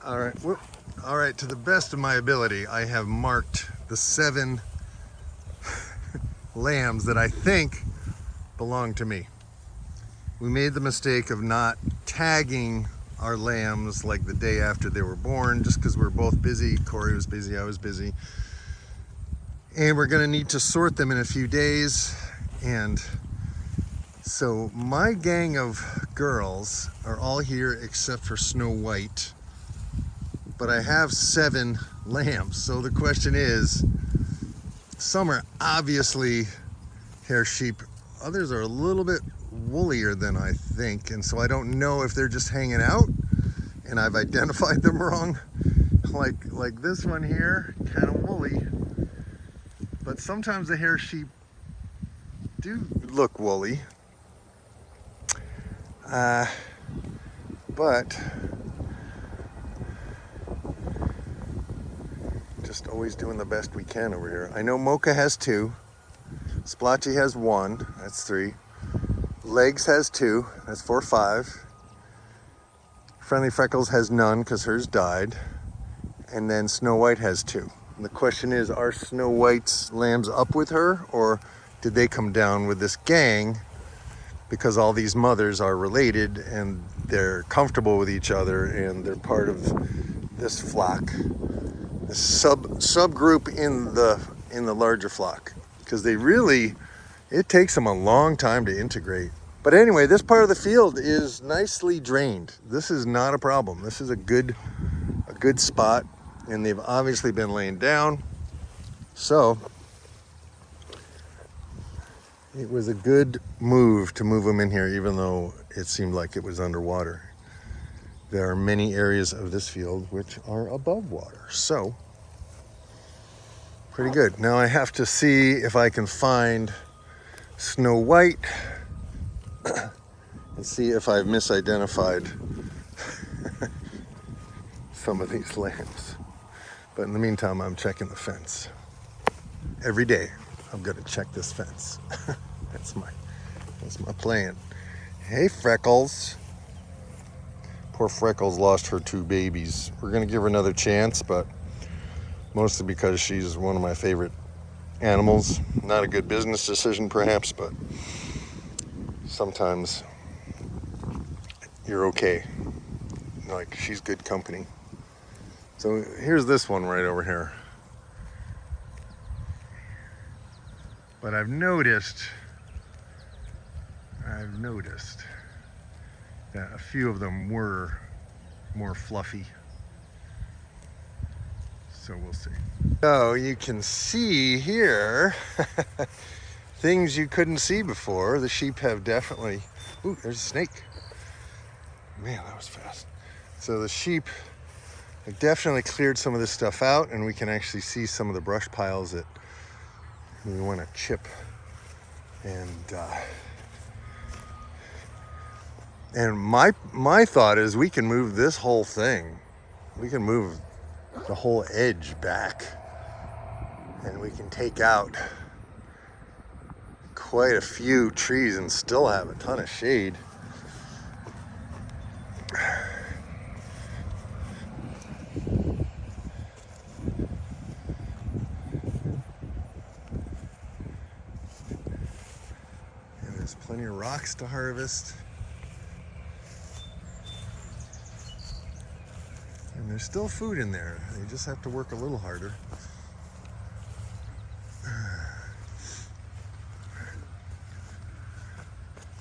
All right. Whoop. All right. To the best of my ability, I have marked the 7 lambs that I think belong to me. We made the mistake of not tagging our lambs like the day after they were born, just because we were both busy. Corey was busy, I was busy. And we're gonna need to sort them in a few days. And so my gang of girls are all here except for Snow White. But I have 7 lambs. So the question is, some are obviously hair sheep. Others are a little bit woollier than I think. And so I don't know if they're just hanging out and I've identified them wrong. Like this one here, kind of woolly. But sometimes the hair sheep do look woolly. But just always doing the best we can over here. I know Mocha has 2. Splotchy has 1, that's 3. Legs has 2, that's 4, 5. Friendly Freckles has none because hers died. And then Snow White has 2. And the question is, are Snow White's lambs up with her, or did they come down with this gang because all these mothers are related and they're comfortable with each other and they're part of this flock, this subgroup in the larger flock? Because it takes them a long time to integrate. But anyway, this part of the field is nicely drained. This is not a problem. This is a good spot, and they've obviously been laying down. So it was a good move to move them in here, even though it seemed like it was underwater. There are many areas of this field which are above water. So pretty good. Now I have to see if I can find Snow White and see if I've misidentified some of these lambs. But in the meantime, I'm checking the fence. Every day, I'm gonna check this fence. That's my plan. Hey, Freckles. Poor Freckles lost her 2 babies. We're gonna give her another chance, but mostly because she's one of my favorite animals. Not a good business decision, perhaps, but sometimes you're okay. Like, she's good company. So here's this one right over here. But I've noticed that a few of them were more fluffy. So we'll see. So you can see here things you couldn't see before. The sheep have definitely, ooh, there's a snake. Man, that was fast. So the sheep have definitely cleared some of this stuff out, and we can actually see some of the brush piles that we want to chip. And my thought is we can move this whole thing. We can move the whole edge back, and we can take out quite a few trees and still have a ton of shade. And there's plenty of rocks to harvest. And there's still food in there. You just have to work a little harder.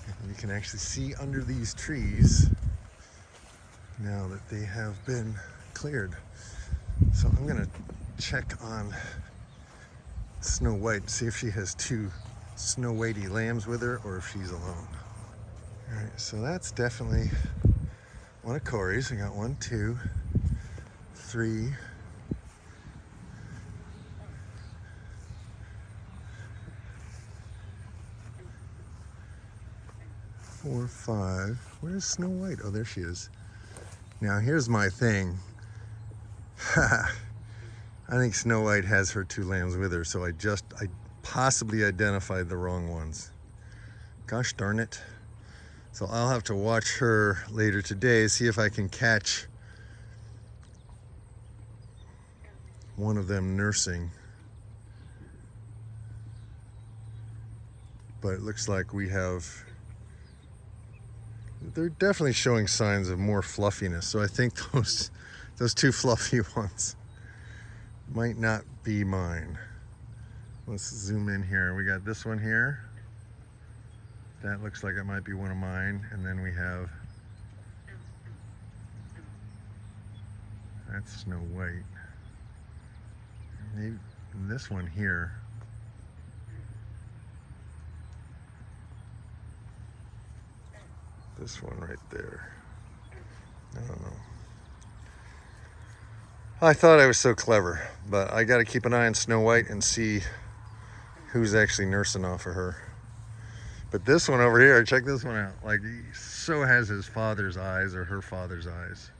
And you can actually see under these trees now that they have been cleared. So I'm gonna check on Snow White, see if she has 2 Snow Whitey lambs with her or if she's alone. All right, so that's definitely one of Corey's. I got 1, 2, 3. 4, 5. Where's Snow White? Oh, there she is. Now here's my thing. I think Snow White has her 2 lambs with her, so I possibly identified the wrong ones. Gosh darn it. So I'll have to watch her later today, see if I can catch one of them nursing. But it looks like they're definitely showing signs of more fluffiness. So I think those two fluffy ones might not be mine. Let's zoom in here. We got this one here. That looks like it might be one of mine. And then we have, that's Snow White. Maybe this one here. This one right there. I don't know. I thought I was so clever, but I got to keep an eye on Snow White and see who's actually nursing off of her. But this one over here, check this one out. Like, he so has his father's eyes or her father's eyes.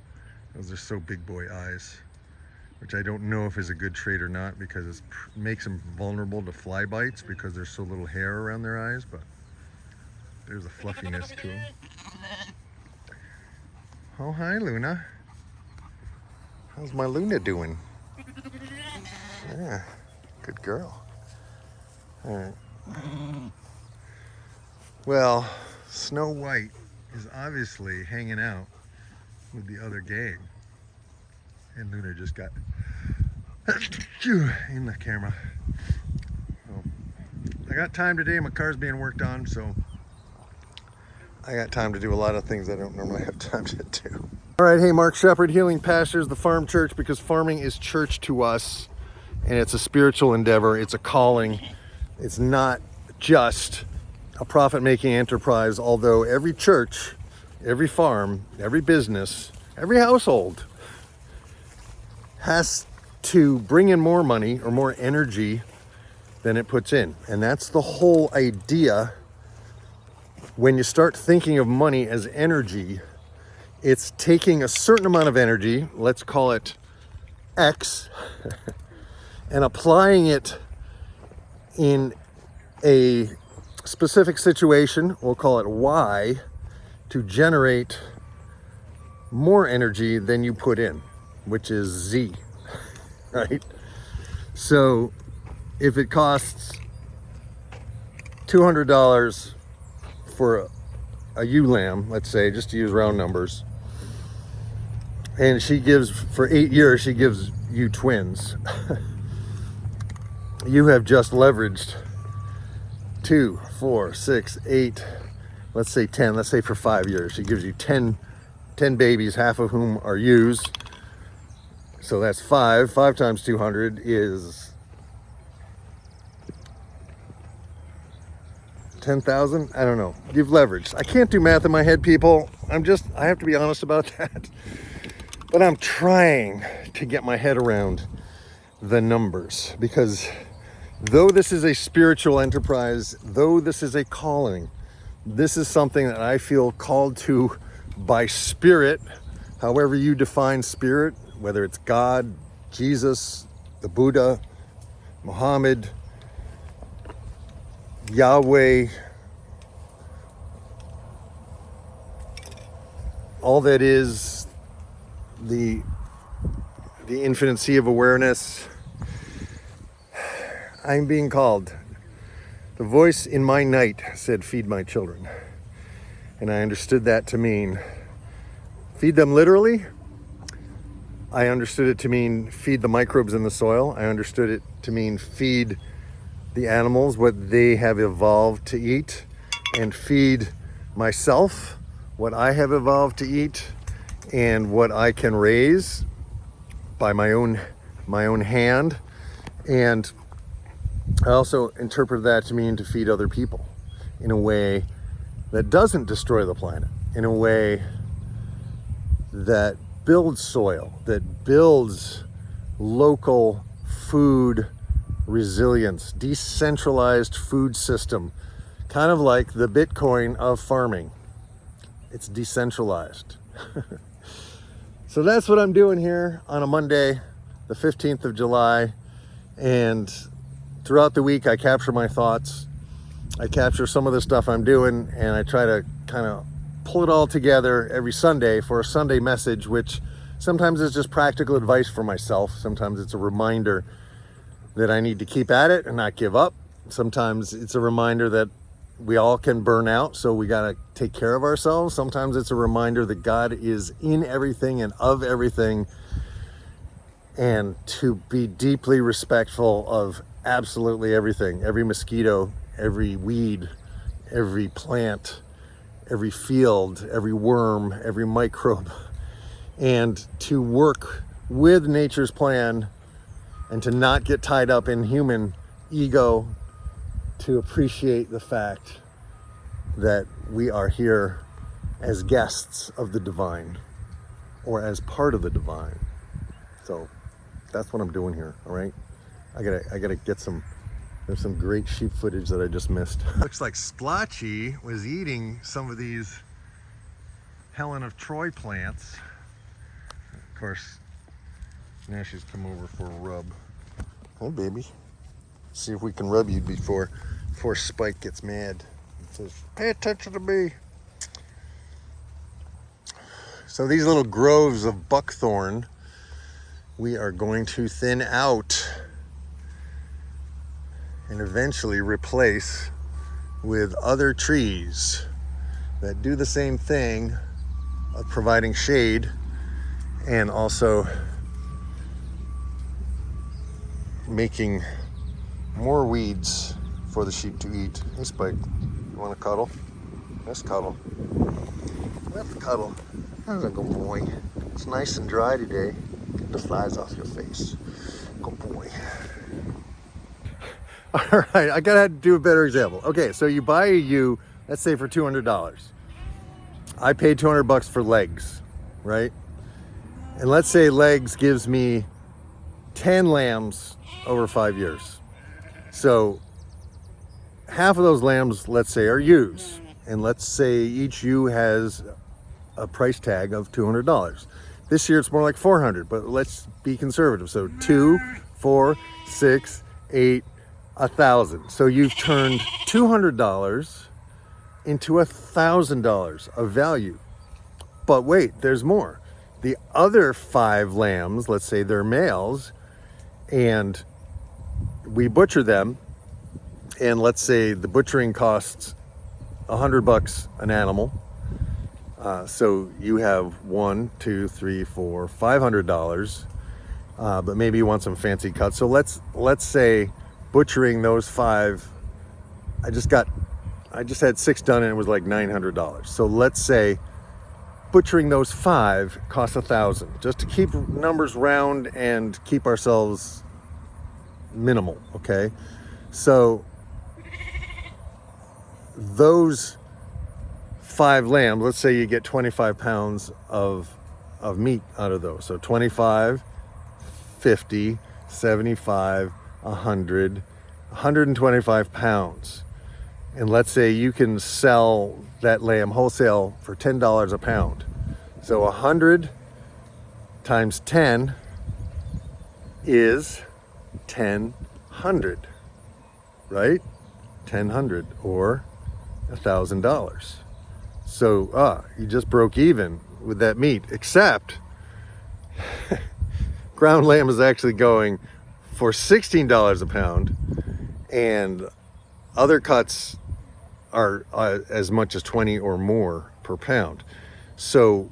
Those are so big boy eyes, which I don't know if is a good trait or not, because it makes them vulnerable to fly bites because there's so little hair around their eyes, but there's a fluffiness to them. Oh, hi, Luna. How's my Luna doing? Yeah, good girl. All right. Well, Snow White is obviously hanging out with the other gang. And Luna just got in the camera. So, I got time today. My car's being worked on, so I got time to do a lot of things I don't normally have time to do. All right, hey, Mark Shepard, Healing Pastures, the Farm Church, because farming is church to us, and it's a spiritual endeavor. It's a calling. It's not just a profit-making enterprise, although every church, every farm, every business, every household has to bring in more money or more energy than it puts in. And that's the whole idea. When you start thinking of money as energy, it's taking a certain amount of energy, let's call it X, and applying it in a specific situation, we'll call it Y, to generate more energy than you put in, which is Z, right? So if it costs $200 for a ewe lamb, let's say, just to use round numbers, and she gives, for 8 years, she gives you twins, you have just leveraged 2, 4, 6, 8, let's say 10, let's say for 5 years. She gives you 10 babies, half of whom are ewes. So that's 5 times 200 is 10,000. I don't know. You've leveraged. I can't do math in my head, people. I have to be honest about that. But I'm trying to get my head around the numbers, because though this is a spiritual enterprise, though this is a calling, this is something that I feel called to by spirit, however you define spirit, whether it's God, Jesus, the Buddha, Muhammad, Yahweh, all that is the infinite sea of awareness. I'm being called. The voice in my night said, feed my children. And I understood that to mean feed them literally. I understood it to mean feed the microbes in the soil. I understood it to mean feed the animals what they have evolved to eat, and feed myself what I have evolved to eat and what I can raise by my own hand. And I also interpret that to mean to feed other people in a way that doesn't destroy the planet, in a way that builds soil, that builds local food resilience, decentralized food system, kind of like the Bitcoin of farming. It's decentralized. So that's what I'm doing here on a Monday, the 15th of July. And throughout the week, I capture my thoughts. I capture some of the stuff I'm doing, and I try to kind of pull it all together every Sunday for a Sunday message, which Sometimes it's just practical advice for myself. Sometimes it's a reminder that I need to keep at it and not give up. Sometimes it's a reminder that we all can burn out, so we got to take care of ourselves. Sometimes it's a reminder that God is in everything and of everything, and to be deeply respectful of absolutely everything, every mosquito, every weed, every plant, every field, every worm, every microbe, and to work with nature's plan and to not get tied up in human ego, to appreciate the fact that we are here as guests of the divine, or as part of the divine. So that's what I'm doing here, all right? I gotta get some, there's some great sheep footage that I just missed. Looks like Splotchy was eating some of these Helen of Troy plants. Of course, now she's come over for a rub. Hi, baby. See if we can rub you before Spike gets mad and says, "Pay attention to me." So these little groves of buckthorn, we are going to thin out and eventually replace with other trees that do the same thing of providing shade and also making more weeds for the sheep to eat. Hey, Spike, you want to cuddle? Let's cuddle. Let's cuddle. That's a good boy. It's nice and dry today. Get the flies off your face. Good boy. All right, I gotta do a better example. Okay, so you buy a ewe, let's say for $200. I paid $200 for legs, right? And let's say legs gives me 10 lambs over 5 years. So half of those lambs, let's say, are ewes. And let's say each ewe has a price tag of $200. This year it's more like $400, but let's be conservative. So 2, 4, 6, 8, 1,000. So you've turned $200 into $1,000 of value. But wait, there's more. The other 5 lambs, let's say they're males, and we butcher them, and let's say the butchering costs $100 an animal. So you have $1, 2, 3, 4, $500, but maybe you want some fancy cuts. So let's say butchering those 5, I just had 6 done and it was like $900. So let's say butchering those 5 costs $1,000, just to keep numbers round and keep ourselves minimal, okay? So those 5 lambs, let's say you get 25 pounds of meat out of those. So 25, 50, 75, 100, 125 pounds. And let's say you can sell that lamb wholesale for $10 a pound. So 100 times 10 is 1,000, right? 1,000 or $1,000. So you just broke even with that meat, except ground lamb is actually going for $16 a pound, and other cuts are as much as 20 or more per pound. So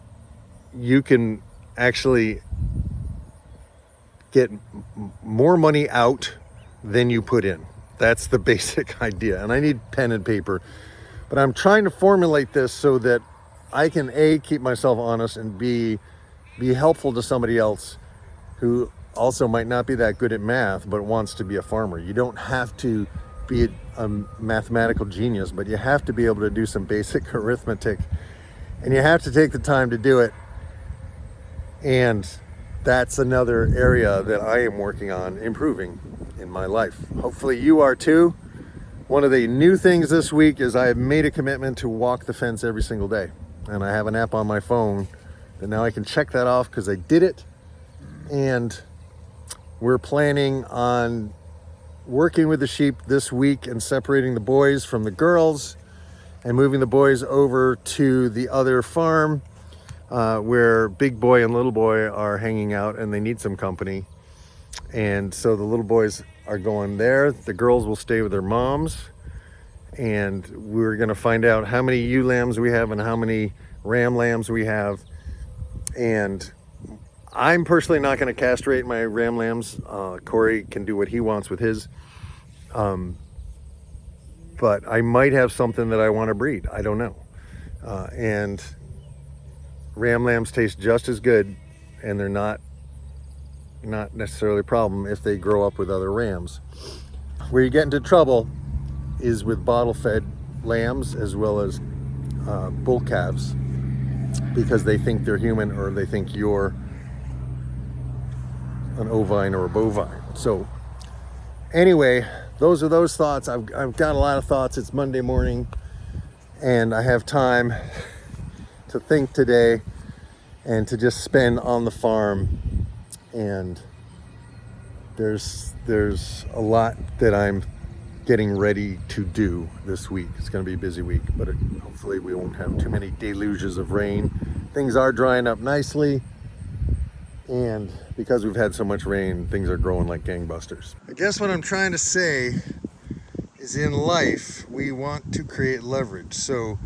you can actually get more money out than you put in. That's the basic idea. And I need pen and paper, but I'm trying to formulate this so that I can A, keep myself honest, and B, be helpful to somebody else who also might not be that good at math but wants to be a farmer. You don't have to be a mathematical genius, but you have to be able to do some basic arithmetic, and you have to take the time to do it. And that's another area that I am working on improving in my life. Hopefully you are too. One of the new things this week is I have made a commitment to walk the fence every single day. And I have an app on my phone that now I can check that off because I did it. And we're planning on working with the sheep this week and separating the boys from the girls and moving the boys over to the other farm where big boy and little boy are hanging out and they need some company. And so the little boys are going there. The girls will stay with their moms. And we're going to find out how many ewe lambs we have and how many ram lambs we have. And I'm personally not going to castrate my ram lambs. Corey can do what he wants with his. But I might have something that I want to breed. I don't know. And ram lambs taste just as good, and they're not necessarily a problem if they grow up with other rams. Where you get into trouble is with bottle-fed lambs as well as bull calves, because they think they're human or they think you're an ovine or a bovine. So anyway, those are those thoughts. I've got a lot of thoughts. It's Monday morning and I have time to think today and to just spend on the farm. And there's a lot that I'm getting ready to do this week. It's going to be a busy week, but hopefully we won't have too many deluges of rain. Things are drying up nicely, and because we've had so much rain, things are growing like gangbusters. I guess what I'm trying to say is, in life we want to create leverage. So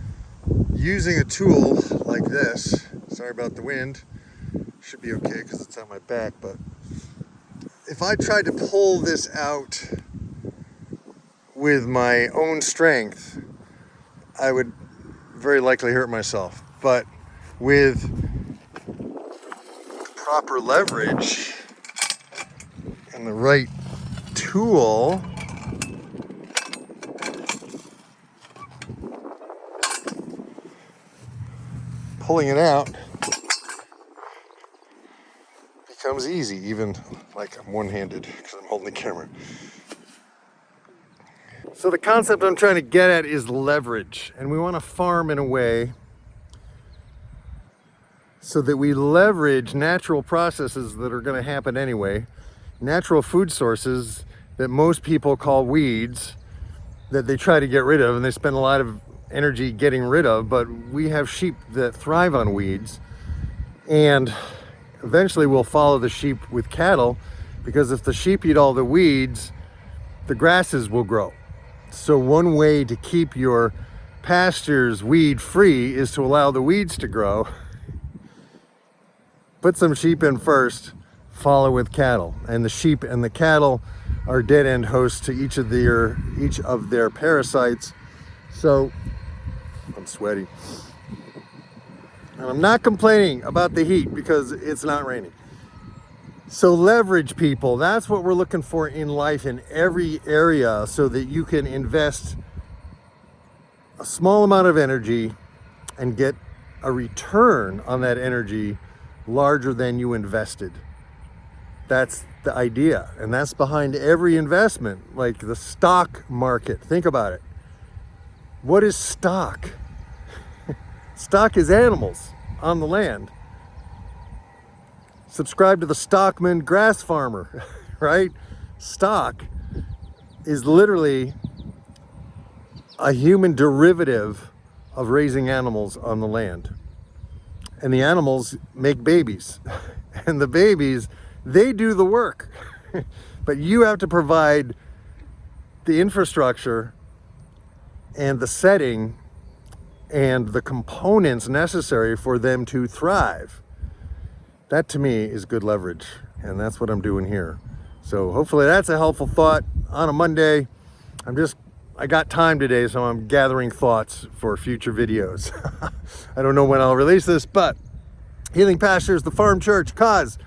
using a tool like this, sorry about the wind, should be okay because it's on my back, but if I tried to pull this out with my own strength, I would very likely hurt myself. But with proper leverage and the right tool, pulling it out becomes easy, even like I'm one-handed because I'm holding the camera. So the concept I'm trying to get at is leverage, and we want to farm in a way so that we leverage natural processes that are going to happen anyway, natural food sources that most people call weeds, that they try to get rid of and they spend a lot of energy getting rid of. But we have sheep that thrive on weeds, and eventually we'll follow the sheep with cattle, because if the sheep eat all the weeds, the grasses will grow. So one way to keep your pastures weed free is to allow the weeds to grow. Put some sheep in first, follow with cattle. And the sheep and the cattle are dead-end hosts to each of their parasites. So I'm sweaty. And I'm not complaining about the heat because it's not raining. So leverage, people. That's what we're looking for in life, in every area, so that you can invest a small amount of energy and get a return on that energy larger than you invested. That's the idea, and that's behind every investment. Like the stock market, think about it. What is stock? Stock is animals on the land. Subscribe to the Stockman grass farmer, right? Stock is literally a human derivative of raising animals on the land. And the animals make babies. And the babies, they do the work. But you have to provide the infrastructure and the setting and the components necessary for them to thrive. That to me is good leverage, and that's what I'm doing here. So hopefully that's a helpful thought on a Monday. I got time today, so I'm gathering thoughts for future videos. I don't know when I'll release this, but Healing Pastures, the farm church, cause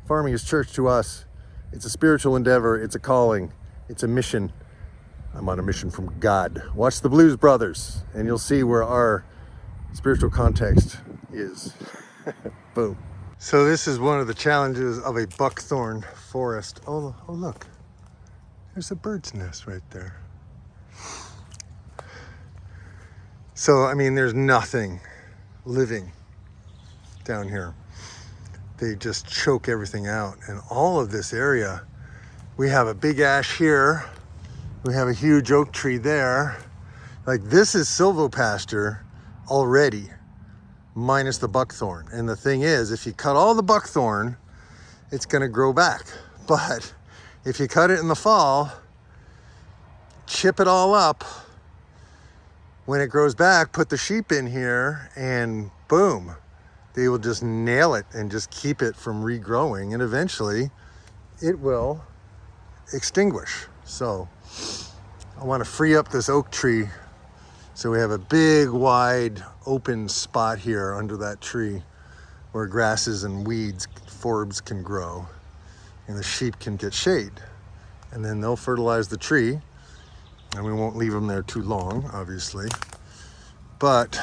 farming is church to us. It's a spiritual endeavor, it's a calling, it's a mission. I'm on a mission from God. Watch the Blues Brothers, and you'll see where our spiritual context is. Boom. So this is one of the challenges of a buckthorn forest. Oh look, there's a bird's nest right there. So, I mean, there's nothing living down here. They just choke everything out. And all of this area, we have a big ash here. We have a huge oak tree there. Like, this is silvopasture already. minus the buckthorn. And the thing is, if you cut all the buckthorn, it's gonna grow back. But if you cut it in the fall, chip it all up, when it grows back, put the sheep in here and boom, they will just nail it and just keep it from regrowing, and eventually it will extinguish. So I want to free up this oak tree so we have a big wide open spot here under that tree where grasses and weeds, forbs can grow and the sheep can get shade, and then they'll fertilize the tree, and we won't leave them there too long, obviously. But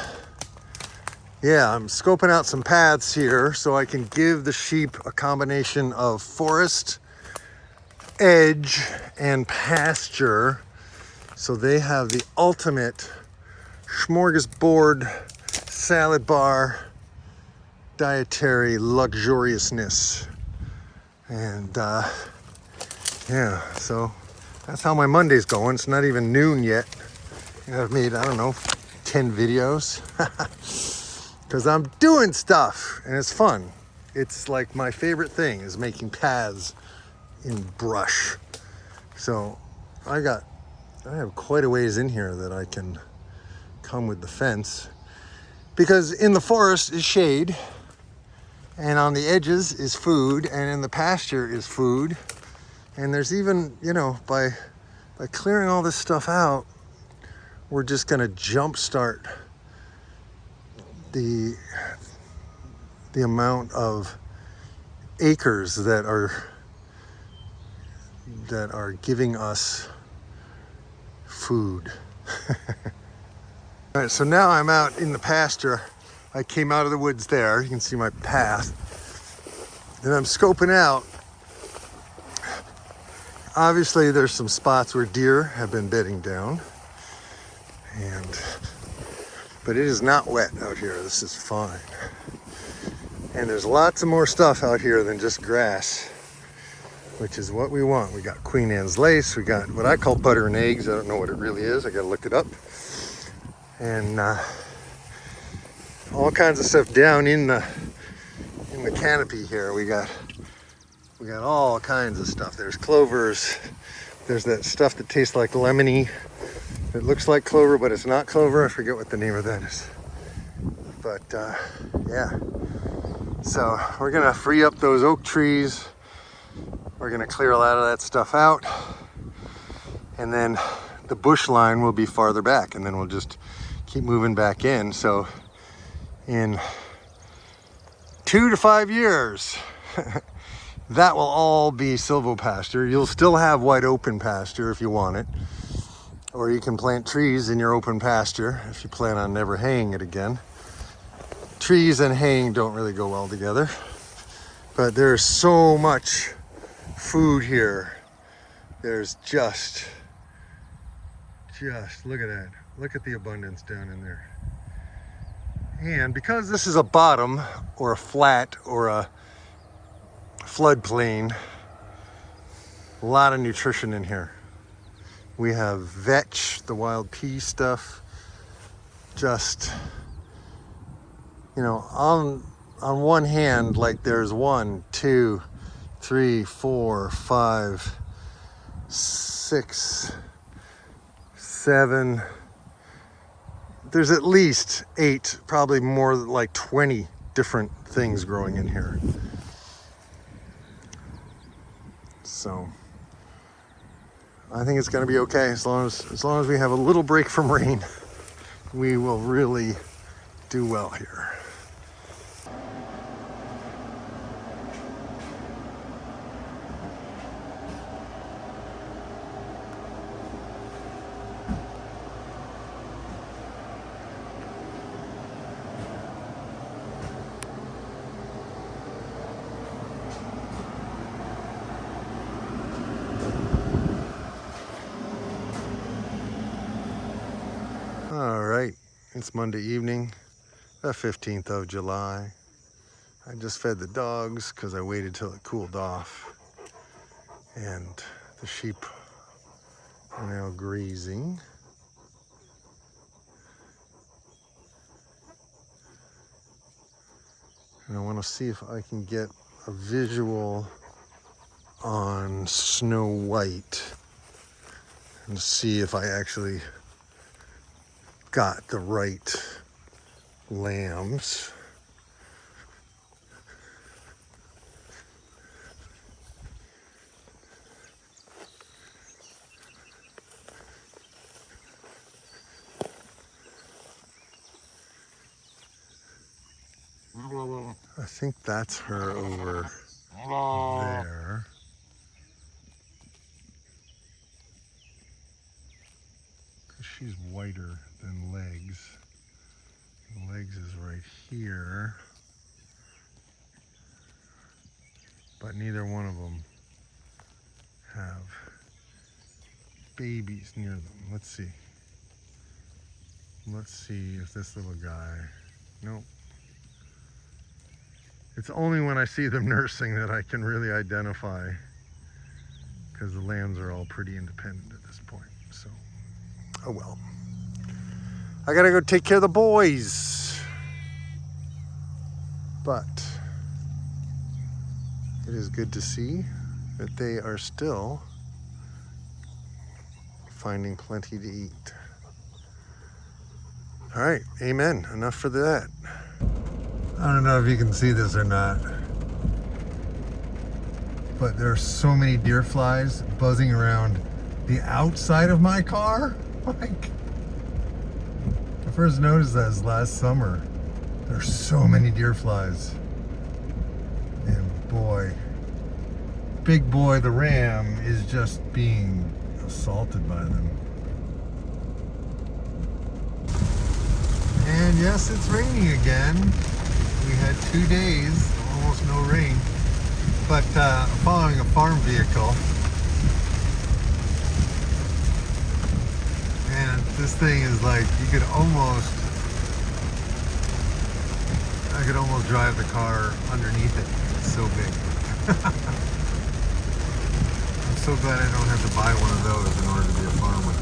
yeah, I'm scoping out some paths here so I can give the sheep a combination of forest, edge, and pasture, so they have the ultimate smorgasbord salad bar dietary luxuriousness. And yeah, so that's how my Monday's going. It's not even noon yet. I've made, I don't know, 10 videos because I'm doing stuff and it's fun. It's like my favorite thing is making paths in brush. So I have quite a ways in here that I can come with the fence, because in the forest is shade, and on the edges is food, and in the pasture is food. And there's even, you know, by clearing all this stuff out, we're just gonna jumpstart the amount of acres that are giving us food. All right, so now I'm out in the pasture. I came out of the woods there. You can see my path. And I'm scoping out. Obviously, there's some spots where deer have been bedding down. But it is not wet out here. This is fine. And there's lots of more stuff out here than just grass, which is what we want. We got Queen Anne's lace. We got what I call butter and eggs. I don't know what it really is. I gotta look it up. And all kinds of stuff down in the canopy here. We got all kinds of stuff. There's clovers. There's that stuff that tastes like lemony. It looks like clover, but it's not clover. I forget what the name of that is. But yeah. So we're gonna free up those oak trees. We're gonna clear a lot of that stuff out. And then the bush line will be farther back, and then we'll just keep moving back in. So in 2 to 5 years, that will all be silvopasture. You'll still have wide open pasture if you want it, or you can plant trees in your open pasture if you plan on never haying it again. Trees and haying don't really go well together, but there's so much food here. There's just look at that. Look at the abundance down in there. And because this is a bottom or a flat or a floodplain, a lot of nutrition in here. We have vetch, the wild pea stuff. Just, you know, on one hand, like there's 1, 2, 3, 4, 5, 6, 7. There's at least 8, probably more like 20 different things growing in here. So I think it's going to be okay as long as we have a little break from rain. We will really do well here. All right, it's Monday evening, the 15th of July. I just fed the dogs because I waited till it cooled off. And the sheep are now grazing. And I want to see if I can get a visual on Snow White and see if I actually got the right lambs. I think that's her over there. Because she's whiter than Legs. Legs is right here. But neither one of them have babies near them. Let's see. Let's see if this little guy, nope. It's only when I see them nursing that I can really identify, because the lambs are all pretty independent at this point, so. Oh well. I gotta go take care of the boys. But it is good to see that they are still finding plenty to eat. All right, amen. Enough for that. I don't know if you can see this or not, but there are so many deer flies buzzing around the outside of my car. Like, I first noticed that last summer. There's so many deer flies. And boy, big boy, the ram, is just being assaulted by them. And yes, it's raining again. We had 2 days, almost no rain, but following a farm vehicle. And this thing is like, I could almost drive the car underneath it. It's so big. I'm so glad I don't have to buy one of those in order to be a farmer.